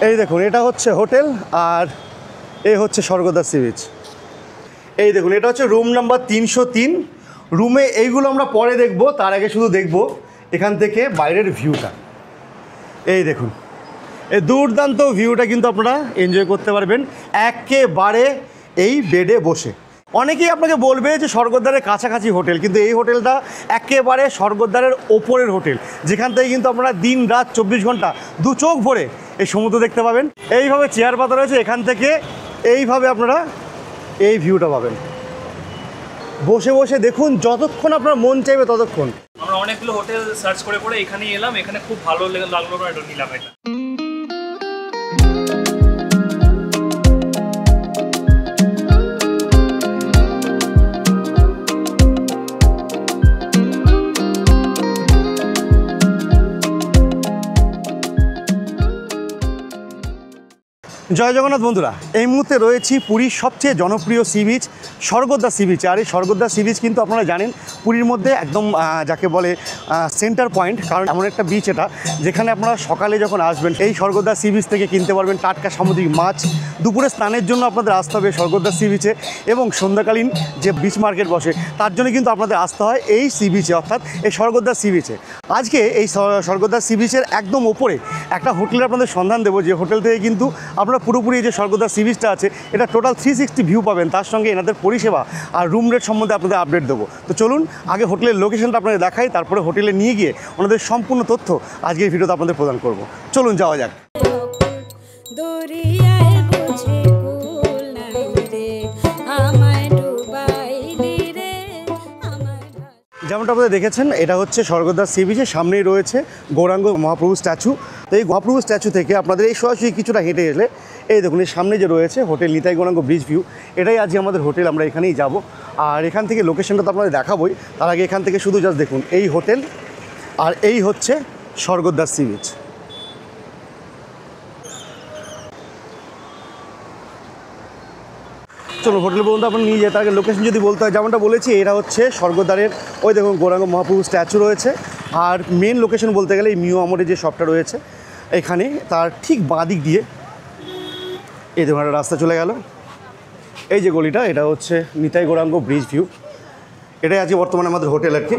এই দেখুন এটা হচ্ছে হোটেল আর এই হচ্ছে স্বর্গদ্বার সি বিচ। এই দেখুন এটা হচ্ছে রুম নাম্বার 303। রুমে এইগুলো আমরা পরে দেখব, তার আগে শুধু দেখব এখান থেকে বাইরের ভিউটা। এই দেখুন এই দুর্দান্ত ভিউটা কিন্তু আপনারা এনজয় করতে পারবেন একেবারে এই বেডে বসে। অনেকেই আপনাকে বলবে যে স্বর্গদ্বারের কাছাকাছি হোটেল, কিন্তু এই হোটেলটা একেবারে স্বর্গদ্বারের ওপরের হোটেল, যেখান থেকে কিন্তু আপনারা দিন রাত 24 ঘন্টা দু চোখ ভরে এই সমুদ্র দেখতে পাবেন। এইভাবে চেয়ার পাতা রয়েছে, এখান থেকে এইভাবে আপনারা এই ভিউটা পাবেন। বসে বসে দেখুন যতক্ষণ আপনার মন চাইবে ততক্ষণ। আমরা অনেকগুলো হোটেল সার্চ করে করে এখানেই এলাম, এখানে খুব ভালো লাগলো, এটা নিলাম এটা। জয় জগন্নাথ বন্ধুরা, এই মুহূর্তে রয়েছি পুরীর সবচেয়ে জনপ্রিয় sea beach Swargadwar sea beach. আর এই স্বর্গদ্বার সি বিচ কিন্তু আপনারা জানেন পুরীর মধ্যে একদম যাকে বলে সেন্টার পয়েন্ট, কারণ এমন একটা বিচ এটা যেখানে আপনারা সকালে যখন আসবেন এই স্বর্গদ্বার সি বিচ থেকে কিনতে পারবেন টাটকা সামুদ্রিক মাছ। দুপুরে স্নানের জন্য আপনাদের আসতে হবে স্বর্গদ্বার সি বিচে, এবং সন্ধ্যাকালীন যে বিচ মার্কেট বসে তার জন্য কিন্তু আপনাদের আসতে হয় এই সি বিচে, অর্থাৎ এই স্বর্গদ্বার সি বিচে। আজকে এই স্বর্গদ্বার সি বিচের একদম ওপরে একটা হোটেলের আপনাদের সন্ধান দেবো, যে হোটেল থেকে কিন্তু আপনারা পুরোপুরি যে স্বর্গদ্বার সি বিচটা আছে এটা টোটাল 360 ভিউ পাবেন, তার সঙ্গে এনাদের পরিষেবা আর রুম রেট সম্বন্ধে আপনাদের আপডেট দেবো। তো চলুন আগে হোটেলের লোকেশনটা আপনাদের দেখাই, তারপরে হোটেলে নিয়ে গিয়ে ওনাদের সম্পূর্ণ তথ্য আজকের ভিডিওতে আপনাদের প্রদান করব। চলুন যাওয়া যাক। যেমনটা আপনারা দেখেছেন এটা হচ্ছে স্বর্গদ্বার সি বিচের সামনেই রয়েছে গৌরাঙ্গ মহাপ্রভু স্ট্যাচু। তো এই মহাপ্রভু স্ট্যাচু থেকে আপনাদের এই সরাসরি কিছুটা হেঁটে এলে এই দেখুন এর সামনে যে রয়েছে hotel Nitai Gauranga bridge view, এটাই আজকে আমাদের হোটেল। আমরা এখানেই যাব, আর এখান থেকে লোকেশনটা তো আপনাদের দেখাবোই, তার আগে এখান থেকে শুধু জাস্ট দেখুন এই হোটেল আর এই হচ্ছে স্বর্গদ্বার সি বিচ। চলো হোটেল পর্যন্ত আপনার নিয়ে যেতে আগে লোকেশন যদি বলতে হয়, যেমনটা বলেছি এটা হচ্ছে স্বর্গদ্বারের ওই দেখুন গৌরাঙ্গ মহাপ্রভু স্ট্যাচু রয়েছে। আর মেন লোকেশন বলতে গেলে এই মিও আমরের যে শপটা রয়েছে এখানে, তার ঠিক বাঁ দিক দিয়ে এই দেখুন একটা রাস্তা চলে গেল। এই যে গলিটা এটা হচ্ছে নিতাই গৌরাঙ্গ ব্রিজ ভিউ, এটাই আজকে বর্তমানে আমাদের হোটেল আর কি।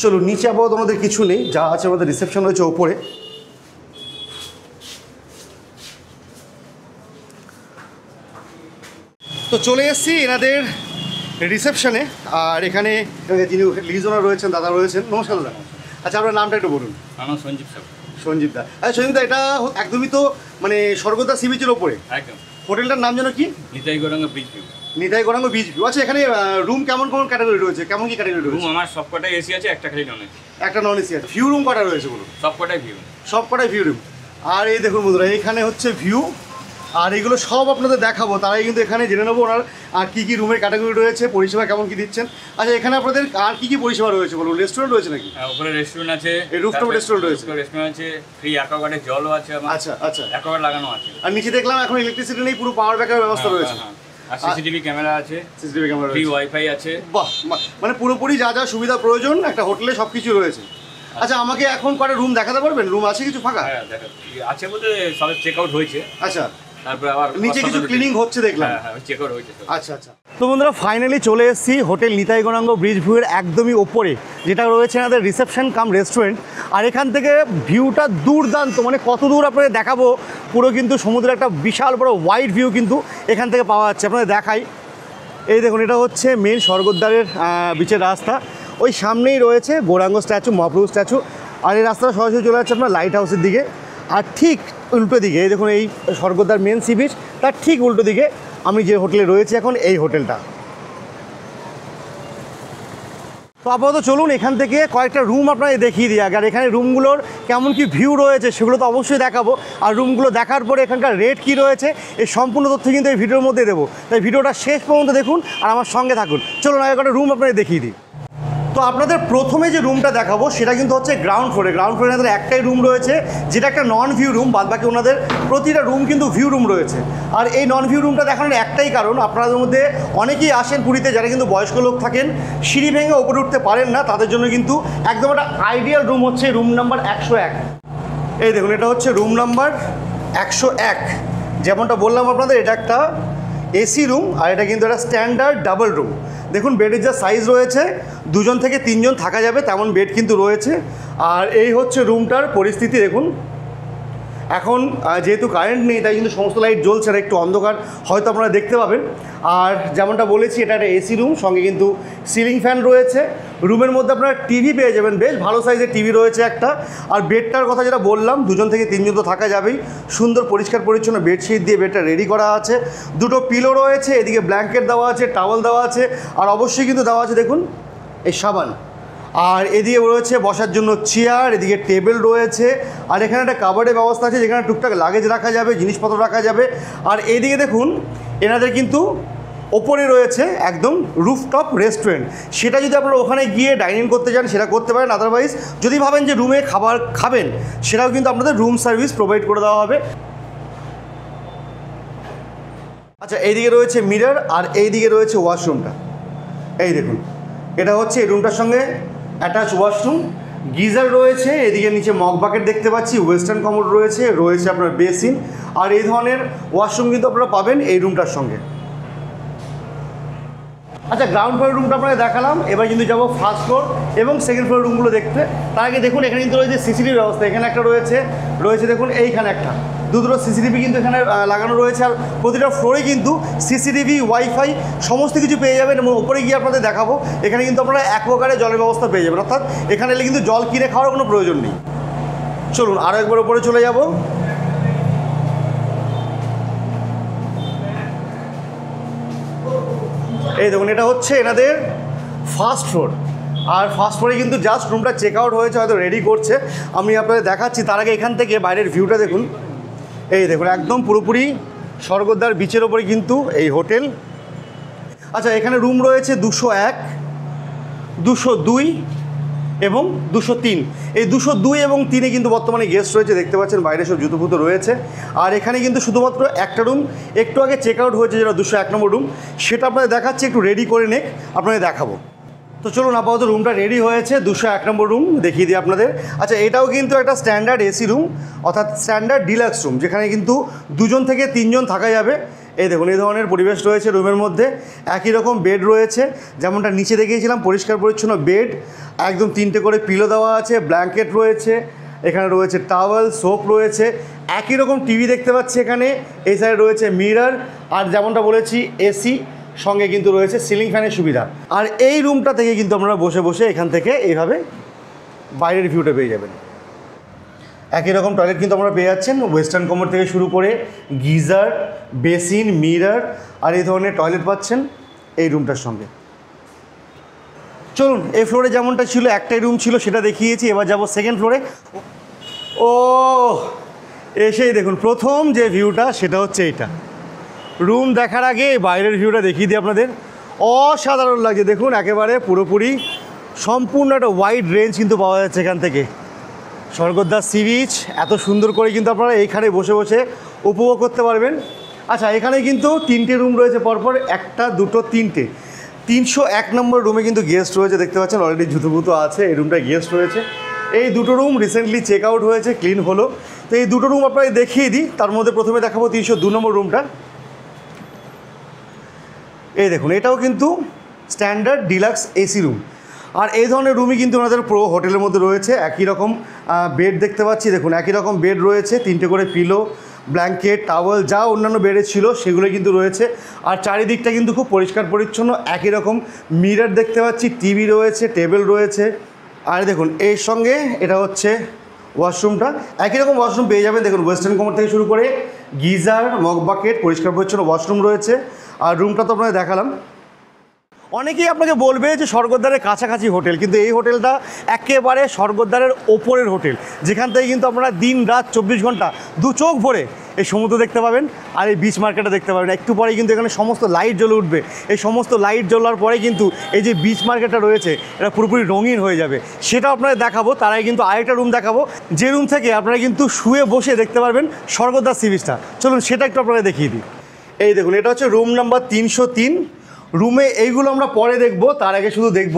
চলো নিচে আপাতত আমাদের কিছু নেই, যা আছে আমাদের রিসেপশন রয়েছে ওপরে। তো চলে এসেছি এনাদের রিসেপশনে, আর এখানে যিনি লিজ ওনার রয়েছেন দাদা রয়েছেন। নমস্কার দাদা। আচ্ছা আপনার নামটা একটু বলুন। আমার সঞ্জীব স্যার। সঞ্জীব দা। আচ্ছা সঞ্জীব দা, এটা একদমই তো মানে স্বর্গদ্বার সি বিচের ওপরে একদম। হোটেলটার নাম যেন কি? Nitai Gauranga bridge view. Nitai Gauranga bridge view. আচ্ছা এখানে রুম কেমন কোন ক্যাটাগরি রয়েছে, কেমন কি ক্যাটাগরি রয়েছে? রুম আমার সব কটাই এসি আছে, একটা খালি নন এসি। একটা নন এসি আছে। ভিউ রুম কটা রয়েছে বলুন? সব কটাই ভিউ। সব কটাই ভিউ রুম। আর এই দেখুন বন্ধুরা এখানে হচ্ছে ভিউ, আর এগুলো সব আপনাদের দেখাবো, তারাই কিন্তু এখানে জেনে নেবো ওনার আর কী কী রুমের ক্যাটাগরি রয়েছে, পরিষেবা কেমন কী দিচ্ছেন। আচ্ছা এখানে আপনাদের আর কী কী পরিষেবা রয়েছে বলুন? রেস্টুরেন্ট রয়েছে নাকি? উপরে রেস্টুরেন্ট আছে, এই রুফটপ রেস্টুরেন্ট রয়েছে। রেস্টুরেন্ট আছে, ফ্রি অ্যাকোয়াগার্ডের জলও আছে আমার। আচ্ছা আচ্ছা, অ্যাকোয়াগার্ড লাগানো আছে। আর নিচে দেখলাম এখন ইলেকট্রিসিটি নেই, পুরো পাওয়ার ব্যাকআপ ব্যবস্থা রয়েছে। আর সিসিটিভি ক্যামেরা আছে। সিসিটিভি ক্যামেরা ফ্রি রয়েছে, ওয়াইফাই আছে। বাহ, মানে পুরোপুরি যা যা সুবিধা প্রয়োজন একটা হোটেলে সব কিছু রয়েছে। আচ্ছা আমাকে এখন কটা রুম দেখাতে পারবেন? রুম আছে কিছু ফাঁকা? হ্যাঁ আছে বলতে সবে চেক আউট হয়েছে। আচ্ছা তারপরে আবার নিচে কিছু ক্লিনিং হচ্ছে দেখলাম। হ্যাঁ চেক আউট হয়েছে। আচ্ছা আচ্ছা। তো বন্ধুরা ফাইনালি চলে এসেছি হোটেল নিতাই গৌরাঙ্গ ব্রিজ ভিউয়ের একদমই ওপরে, যেটা রয়েছে আমাদের রিসেপশন কাম রেস্টুরেন্ট। আর এখান থেকে ভিউটা দুর্দান্ত, মানে কত দূর আপনাদের দেখাবো, পুরো কিন্তু সমুদ্রের একটা বিশাল বড় ওয়াইড ভিউ কিন্তু এখান থেকে পাওয়া যাচ্ছে। আপনাদের দেখাই, এই দেখুন এটা হচ্ছে মেন স্বর্গদ্বারের বিচের রাস্তা। ওই সামনেই রয়েছে গৌরাঙ্গ স্ট্যাচু, মহাপ্রভু স্ট্যাচু, আর এই রাস্তাটা সরাসরি চলে যাচ্ছে আপনার লাইট হাউসের দিকে। আর ঠিক উল্টো দিকে এই দেখুন এই স্বর্গদ্বার মেন সি বিচ, তার ঠিক উল্টো দিকে আমি যে হোটেলে রয়েছি এখন, এই হোটেলটা। তো আপাতত চলুন এখান থেকে কয়েকটা রুম আপনাদের দেখিয়ে দিই আগে, আর এখানে রুমগুলোর কেমন কি ভিউ রয়েছে সেগুলো তো অবশ্যই দেখাবো। আর রুমগুলো দেখার পরে এখানকার রেট কী রয়েছে এই সম্পূর্ণ তথ্য কিন্তু এই ভিডিওর মধ্যে দেবো, তাই ভিডিওটা শেষ পর্যন্ত দেখুন আর আমার সঙ্গে থাকুন। চলুন আগে কয়েকটা রুম আপনাদের দেখিয়ে দিই। তো আপনাদের প্রথমে যে রুমটা দেখাবো সেটা কিন্তু হচ্ছে গ্রাউন্ড ফ্লোরে। গ্রাউন্ড ফ্লোরে ওনাদের একটাই রুম রয়েছে, যেটা একটা নন ভিউ রুম, বাদবাকি ওনাদের প্রতিটা রুম কিন্তু ভিউ রুম রয়েছে। আর এই নন ভিউ রুমটা দেখানোর একটাই কারণ, আপনাদের মধ্যে অনেকেই আসেন পুরীতে যারা কিন্তু বয়স্ক লোক থাকেন, সিঁড়ি ভেঙে ওপরে উঠতে পারেন না, তাদের জন্য কিন্তু একদম একটা আইডিয়াল রুম হচ্ছে রুম নাম্বার 101। এই দেখুন, এটা হচ্ছে রুম নাম্বার 101। যেমনটা বললাম আপনাদের, এটা একটা এসি রুম, আর এটা কিন্তু একটা স্ট্যান্ডার্ড ডাবল রুম। দেখুন বেডের যা সাইজ রয়েছে, 2 থেকে 3 থাকা যাবে তেমন বেড কিন্তু রয়েছে। আর এই হচ্ছে রুমটার পরিস্থিতি। দেখুন এখন যেহেতু কারেন্ট নেই, তাই কিন্তু সমস্ত লাইট জ্বলছে না, একটু অন্ধকার হয়তো আপনারা দেখতে পাবেন। আর যেমনটা বলেছি, এটা একটা এসি রুম, সঙ্গে কিন্তু সিলিং ফ্যান রয়েছে। রুমের মধ্যে আপনারা টিভি পেয়ে যাবেন, বেশ ভালো সাইজের টিভি রয়েছে একটা। আর বেডটার কথা যেটা বললাম, 2 থেকে 3 তো থাকা যাবেই। সুন্দর পরিষ্কার পরিচ্ছন্ন বেডশিট দিয়ে বেডটা রেডি করা আছে। 2 পিলো রয়েছে, এদিকে ব্ল্যাঙ্কেট দেওয়া আছে, টাওয়েল দেওয়া আছে, আর অবশ্যই কিন্তু দেওয়া আছে দেখুন এই সাবান। আর এদিকে রয়েছে বসার জন্য চেয়ার, এদিকে টেবিল রয়েছে, আর এখানে একটা কাবার্ডের ব্যবস্থা আছে যেখানে টুকটাক লাগেজ রাখা যাবে, জিনিসপত্র রাখা যাবে। আর এইদিকে দেখুন এনাদের কিন্তু ওপরে রয়েছে একদম রুফটপ রেস্টুরেন্ট। সেটা যদি আপনারা ওখানে গিয়ে ডাইনিং করতে চান সেটা করতে পারেন, আদারওয়াইজ যদি ভাবেন যে রুমে খাবার খাবেন, সেটাও কিন্তু আপনাদের রুম সার্ভিস প্রোভাইড করে দেওয়া হবে। আচ্ছা, এইদিকে রয়েছে মিরর, আর এইদিকে রয়েছে ওয়াশরুমটা। এই দেখুন, এটা হচ্ছে এই রুমটার সঙ্গে অ্যাটাচ ওয়াশরুম। গিজার রয়েছে, এদিকে নিচে মগ বাকেট দেখতে পাচ্ছি, ওয়েস্টার্ন কমোড রয়েছে, রয়েছে আপনার বেসিন। আর এই ধরনের ওয়াশরুম কিন্তু আপনারা পাবেন এই রুমটার সঙ্গে। আচ্ছা, গ্রাউন্ড ফ্লোর রুমটা আপনাকে দেখালাম, এবার কিন্তু যাবো ফার্স্ট ফ্লোর এবং সেকেন্ড ফ্লোর রুমগুলো দেখতে। তার আগে দেখুন এখানে কিন্তু রয়েছে সিসিটিভি ব্যবস্থা। এখানে একটা রয়েছে দেখুন, এইখানে একটা, দুটো সিসিটিভি কিন্তু এখানে লাগানো রয়েছে। আর প্রতিটা ফ্লোরে কিন্তু সিসিটিভি, ওয়াইফাই সমস্ত কিছু পেয়ে যাবেন। এবং ওপরে গিয়ে আপনাদের দেখাবো, এখানে কিন্তু আপনারা অ্যাকোয়াগার্ডে জলের ব্যবস্থা পেয়ে যাবেন, অর্থাৎ এখানে এলে কিন্তু জল কিনে খাওয়ার কোনো প্রয়োজন নেই। চলুন আরও একবার ওপরে চলে যাব। এই দেখুন, এটা হচ্ছে এনাদের ফার্স্ট ফ্লোর। আর ফার্স্ট ফ্লোরে কিন্তু জাস্ট রুমটা চেক আউট হয়েছে, হয়তো রেডি করছে, আমি আপনাদের দেখাচ্ছি। তার আগে এখান থেকে বাইরের ভিউটা দেখুন। এই দেখুন একদম পুরোপুরি স্বর্গদ্বার বিচের ওপরে কিন্তু এই হোটেল। আচ্ছা, এখানে রুম রয়েছে 201, 202 এবং 203। এই 202 এবং 3-এ কিন্তু বর্তমানে গেস্ট রয়েছে, দেখতে পাচ্ছেন বাইরে সব জুতো ফুতো রয়েছে। আর এখানে কিন্তু শুধুমাত্র একটা রুম একটু আগে চেক আউট হয়েছে, যেটা 201 নম্বর রুম, সেটা আপনাদের দেখাচ্ছি, একটু রেডি করে নেক আপনাদের দেখাবো। তো চলুন, আপাতত রুমটা রেডি হয়েছে, 201 নম্বর রুম দেখিয়ে দিই আপনাদের। আচ্ছা, এটাও কিন্তু একটা স্ট্যান্ডার্ড এসি রুম, অর্থাৎ স্ট্যান্ডার্ড ডিলাক্স রুম, যেখানে কিন্তু 2 থেকে 3 থাকা যাবে। এই দেখুন এই ধরনের পরিবেশ রয়েছে রুমের মধ্যে। একই রকম বেড রয়েছে, যেমনটা নিচে দেখিয়েছিলাম, পরিষ্কার পরিচ্ছন্ন বেড, একদম 3টে করে পিলো দেওয়া আছে, ব্ল্যাঙ্কেট রয়েছে, এখানে রয়েছে টাওয়েল, সোপ রয়েছে, একই রকম টিভি দেখতে পাচ্ছি এখানে। এই সাইডে রয়েছে মিরর, আর যেমনটা বলেছি এসি, সঙ্গে কিন্তু রয়েছে সিলিং ফ্যানের সুবিধা। আর এই রুমটা থেকে কিন্তু আপনারা বসে বসে এখান থেকে এইভাবে বাইরের ভিউটা পেয়ে যাবেন। একই রকম টয়লেট কিন্তু আমরা পেয়ে যাচ্ছেন, ওয়েস্টার্ন কমোড থেকে শুরু করে গিজার, বেসিন, মিরর, আর এই ধরনের টয়লেট পাচ্ছেন এই রুমটার সঙ্গে। চলুন, এই ফ্লোরে যেমনটা ছিল একটাই রুম ছিল সেটা দেখিয়েছি, এবার যাব সেকেন্ড ফ্লোরে। ও এসেই দেখুন প্রথম যে ভিউটা সেটা হচ্ছে এইটা। রুম দেখার আগে বাইরের ভিউটা দেখিয়ে দিই আপনাদের, অসাধারণ লাগছে। দেখুন একেবারে পুরোপুরি সম্পূর্ণ একটা ওয়াইড রেঞ্জ কিন্তু পাওয়া যাচ্ছে এখান থেকে। স্বর্গদ্বার সি বিচ এত সুন্দর করে কিন্তু আপনারা এইখানে বসে বসে উপভোগ করতে পারবেন। আচ্ছা, এখানে কিন্তু 3টে রুম রয়েছে পরপর, 1, 2, 3টে। 301 নম্বর রুমে কিন্তু গেস্ট রয়েছে, দেখতে পাচ্ছেন অলরেডি জুতো আছে, এই রুমটায় গেস্ট রয়েছে। এই 2টো রুম রিসেন্টলি চেক আউট হয়েছে, ক্লিন হলো। তো এই 2টো রুম আপনাদের দেখিয়ে দিই। তার মধ্যে প্রথমে দেখাবো 302 নম্বর রুমটা। এই দেখুন, এটাও কিন্তু স্ট্যান্ডার্ড ডিলাক্স এসি রুম। আর এই ধরনের রুমই কিন্তু ওনাদের পুরো হোটেলের মধ্যে রয়েছে। একই রকম বেড দেখতে পাচ্ছি, দেখুন একই রকম বেড রয়েছে, 3টে করে পিলো, ব্ল্যাঙ্কেট, টাওয়েল, যা অন্যান্য বেডে ছিল সেগুলো কিন্তু রয়েছে। আর চারিদিকটা কিন্তু খুব পরিষ্কার পরিচ্ছন্ন। একই রকম মিরর দেখতে পাচ্ছি, টিভি রয়েছে, টেবিল রয়েছে। আর দেখুন এর সঙ্গে এটা হচ্ছে ওয়াশরুমটা, একই রকম ওয়াশরুম পেয়ে যাবেন। দেখুন ওয়েস্টার্ন কমোড থেকে শুরু করে গিজার, মগ বাকেট, পরিষ্কার পরিচ্ছন্ন ওয়াশরুম রয়েছে। আর রুমটা তো আপনাদের দেখালাম। অনেকেই আপনাকে বলবে যে স্বর্গদ্বারের কাছাকাছি হোটেল, কিন্তু এই হোটেলটা একেবারে স্বর্গদ্বারের ওপরের হোটেল, যেখান থেকে কিন্তু আপনারা দিন রাত 24 ঘন্টা 2 চোখ ভরে এই সমুদ্র দেখতে পাবেন আর এই বিচ মার্কেটটা দেখতে পাবেন। একটু পরেই কিন্তু এখানে সমস্ত লাইট জ্বলে উঠবে। এই সমস্ত লাইট জ্বলার পরে কিন্তু এই যে বিচ মার্কেটটা রয়েছে এটা পুরোপুরি রঙিন হয়ে যাবে, সেটাও আপনাদের দেখাবো। তার আগে কিন্তু আরেকটা রুম দেখাবো, যে রুম থেকে আপনারা কিন্তু শুয়ে বসে দেখতে পারবেন স্বর্গদ্বার সি বিচটা। চলুন সেটা একটু আপনাদের দেখিয়ে দিই। এই দেখুন, এটা হচ্ছে রুম নাম্বার 303। রুমে এইগুলো আমরা পরে দেখব, তার আগে শুধু দেখব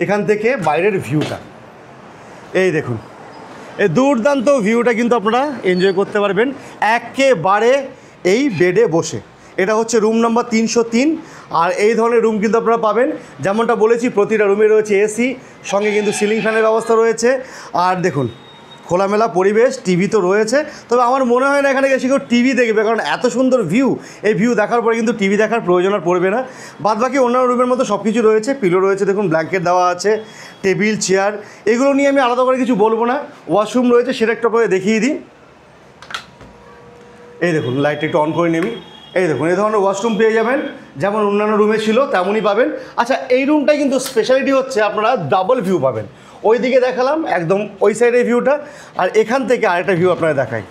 এখান থেকে বাইরের ভিউটা। এই দেখুন, এই দুর্দান্ত ভিউটা কিন্তু আপনারা এনজয় করতে পারবেন একেবারে এই বেডে বসে। এটা হচ্ছে রুম নাম্বার 303। আর এই ধরনের রুম কিন্তু আপনারা পাবেন, যেমনটা বলেছি প্রতিটা রুমে রয়েছে এসি, সঙ্গে কিন্তু সিলিং ফ্যানের ব্যবস্থা রয়েছে। আর দেখুন খোলামেলা পরিবেশ, টিভি তো রয়েছে, তবে আমার মনে হয় না এখানে এসে কেউ টিভি দেখবে, কারণ এত সুন্দর ভিউ। এই ভিউ দেখার পরে কিন্তু টিভি দেখার প্রয়োজন আর পড়বে না। বাদবাকি অন্যান্য রুমের মতো সব কিছু রয়েছে, পিলো রয়েছে, দেখুন ব্ল্যাঙ্কেট দেওয়া আছে, টেবিল চেয়ার, এগুলো নিয়ে আমি আলাদা করে কিছু বলবো না। ওয়াশরুম রয়েছে, সেটা একটু আপনাদের দেখিয়ে দিই। এই দেখুন, লাইটটা একটু অন করে নেমি। এই দেখুন, এই ধরনের ওয়াশরুম পেয়ে যাবেন, যেমন অন্যান্য রুমে ছিল তেমনই পাবেন। আচ্ছা, এই রুমটাই কিন্তু স্পেশালিটি হচ্ছে আপনারা ডাবল ভিউ পাবেন। ওই দিকে দেখালাম একদম ওই সাইডের ভিউটা, আর এখান থেকে আরেকটা ভিউ আপনারা দেখাই।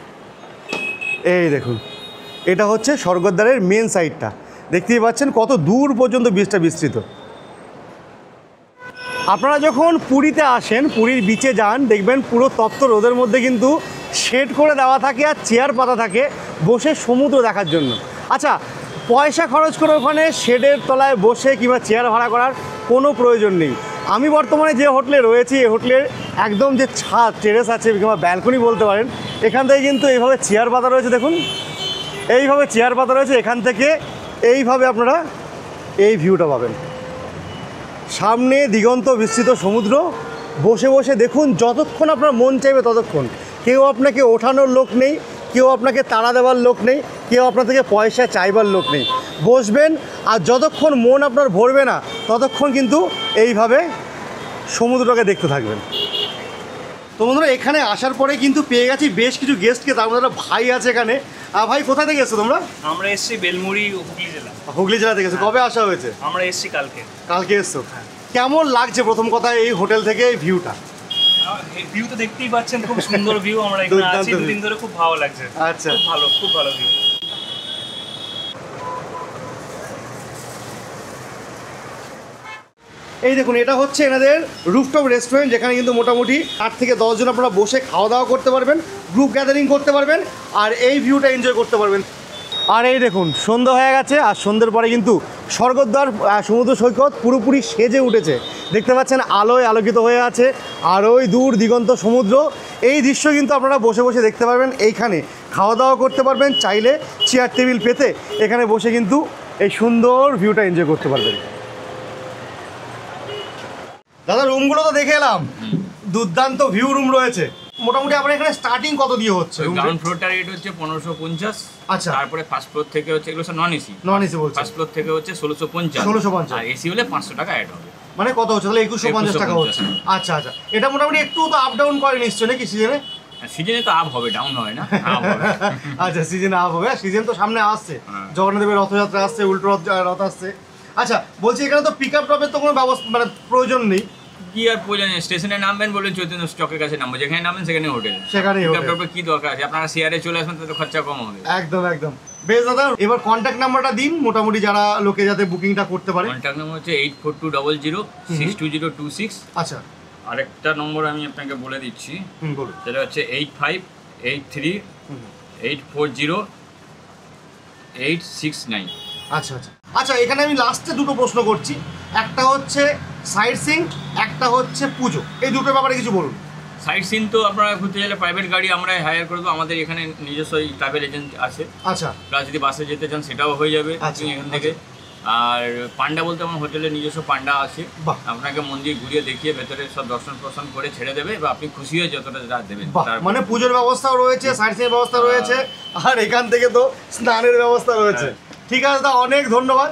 এই দেখুন, এটা হচ্ছে স্বর্গদ্বারের মেন সাইডটা, দেখতেই পাচ্ছেন কত দূর পর্যন্ত বিচটা বিস্তৃত। আপনারা যখন পুরীতে আসেন, পুরীর বিচে যান, দেখবেন পুরো তপ্ত রোদের মধ্যে কিন্তু শেড করে দেওয়া থাকে আর চেয়ার পাতা থাকে বসে সমুদ্র দেখার জন্য। আচ্ছা, পয়সা খরচ করে ওখানে শেডের তলায় বসে কিংবা চেয়ার ভাড়া করার কোনো প্রয়োজন নেই। আমি বর্তমানে যে হোটেলে রয়েছি, এই হোটেলের একদম যে ছাদ টেরেস আছে কিংবা ব্যালকনি বলতে পারেন, এখান থেকে কিন্তু এইভাবে চেয়ার পাতা রয়েছে। দেখুন এইভাবে চেয়ার পাতা রয়েছে, এখান থেকে এইভাবে আপনারা এই ভিউটা পাবেন। সামনে দিগন্ত বিস্তৃত সমুদ্র, বসে বসে দেখুন যতক্ষণ আপনার মন চাইবে ততক্ষণ। কেউ আপনাকে ওঠানোর লোক নেই, কেউ আপনাকে তাড়া দেওয়ার লোক নেই, কেউ আপনার থেকে পয়সা চাইবার লোক নেই। বসবেন আর যতক্ষণ মন আপনার ভরবে না ততক্ষণ কিন্তু এইভাবে সমুদ্রটাকে দেখতে থাকবেন। তো বন্ধুরা, এখানে আসার পরে কিন্তু পেয়ে গেছি বেশ কিছু গেস্টকে, তার মধ্যে একটা ভাই আছে এখানে। ভাই, কোথা থেকে এসছো তোমরা? আমরা এসেছি বেলমুড়ি, হুগলি জেলা। হুগলি জেলা থেকে এসছো, কবে আসা হয়েছে? আমরা এসেছি কালকে। কালকে এসছো। কেমন লাগছে প্রথম কথা এই হোটেল থেকে এই ভিউটা? ভিউ তো দেখতেই পাচ্ছেন, খুব সুন্দর ভিউ। আমরা এখানে আছি দুদিন ধরে, খুব ভালো লাগছে। আচ্ছা, খুব ভালো, খুব ভালো ভিউ। এই দেখুন, এটা হচ্ছে এনাদের রুফটপ রেস্টুরেন্ট, যেখানে কিন্তু মোটামুটি 8 থেকে 10 জন আপনারা বসে খাওয়া দাওয়া করতে পারবেন, গ্রুপ গ্যাদারিং করতে পারবেন, আর এই ভিউটা এনজয় করতে পারবেন। আর এই দেখুন, সন্ধ্যা হয়ে গেছে, আর সন্ধ্যের পরে কিন্তু স্বর্গদ্বার সমুদ্র সৈকত পুরোপুরি সেজে উঠেছে। দেখতে পাচ্ছেন আলোয় আলোকিত হয়ে আছে, আর ওই দূর দিগন্ত সমুদ্র। এই দৃশ্য কিন্তু আপনারা বসে বসে দেখতে পারবেন, এইখানে খাওয়া দাওয়া করতে পারবেন, চাইলে চেয়ার টেবিল পেতে এখানে বসে কিন্তু এই সুন্দর ভিউটা এনজয় করতে পারবেন। দাদা, রুমগুলো তো দেখে এলাম, দুর্দান্ত ভিউ রুম রয়েছে। মোটামুটি আপনার এখানে স্টার্টিং কত দিয়ে হচ্ছে? গ্রাউন্ড ফ্লোরটা রেট হচ্ছে 1550। আচ্ছা, তারপরে ফার্স্ট ফ্লোর থেকে হচ্ছে, এগুলো নন এসি। নন এসি বলছে। ফার্স্ট ফ্লোর থেকে হচ্ছে 1650। 1650, আর এসি হলে 500 টাকা অ্যাড হবে। মানে কত হচ্ছে তাহলে? 2150 টাকা হচ্ছে। আচ্ছা আচ্ছা, এটা মোটামুটি একটু তো আপ ডাউন করে নিশ্চয় নাকি সিজনে? সিজনে তো আপ হবে, ডাউন হয় না, আপ হবে। আচ্ছা, সিজনে আপ হবে। সিজন তো সামনে আসছে, জগন্নাথদেবের রথযাত্রা আসছে, উল্টো রথ আসছে। আচ্ছা, বলছি এখানে তো পিক আপ ড্রপের তো কোনো ব্যবস্থা মানে প্রয়োজন নেই? কি আর প্রয়োজন? স্টেশনে নামবেন, বলে চৈতন্য স্টকের কাছে নামবো, যেখানে নামবেন সেখানে হোটেল, সেখানেই হোটেল। কি দরকার আছে? আপনারা শেয়ারে চলে আসবেন, তাতে খরচা কম হবে। একদম একদম। বেশ দাদা, এবার কন্ট্যাক্ট নাম্বারটা দিন, মোটামুটি যারা লোকে যাতে বুকিংটা করতে পারে। কন্ট্যাক্ট নাম্বার হচ্ছে 8420062026। আচ্ছা, আরেকটা নম্বর আমি আপনাকে বলে দিচ্ছি, বলুন। সেটা হচ্ছে 8583840869। আচ্ছা আচ্ছা আচ্ছা, এখানে আমি লাস্টে দুটো প্রশ্ন করছি। একটা হচ্ছে সাইট সিং, একটা হচ্ছে পুজো, এই দুটোর ব্যাপারে কিছু বলুন। সাইট সিন তো আপনারা ঘুরতে গেলে প্রাইভেট গাড়ি আমরা হায়ার করে দেবো, আমাদের এখানে নিজস্ব ট্রাভেল এজেন্ট আছে। আচ্ছা, প্লাস যদি বাসে যেতে চান সেটাও হয়ে যাবে এখান থেকে। আর পান্ডা বলতে আমার হোটেলের নিজস্ব পান্ডা আছে, আপনাকে মন্দির ঘুরিয়ে দেখিয়ে ভেতরে সব দর্শন প্রশন করে ছেড়ে দেবে, বা আপনি খুশি হয়ে যতটা যা দেবেন। মানে পুজোর ব্যবস্থাও রয়েছে, সাইট সিং এর ব্যবস্থা রয়েছে, আর এখান থেকে তো স্নানের ব্যবস্থা রয়েছে। ঠিক আছে দা, অনেক ধন্যবাদ।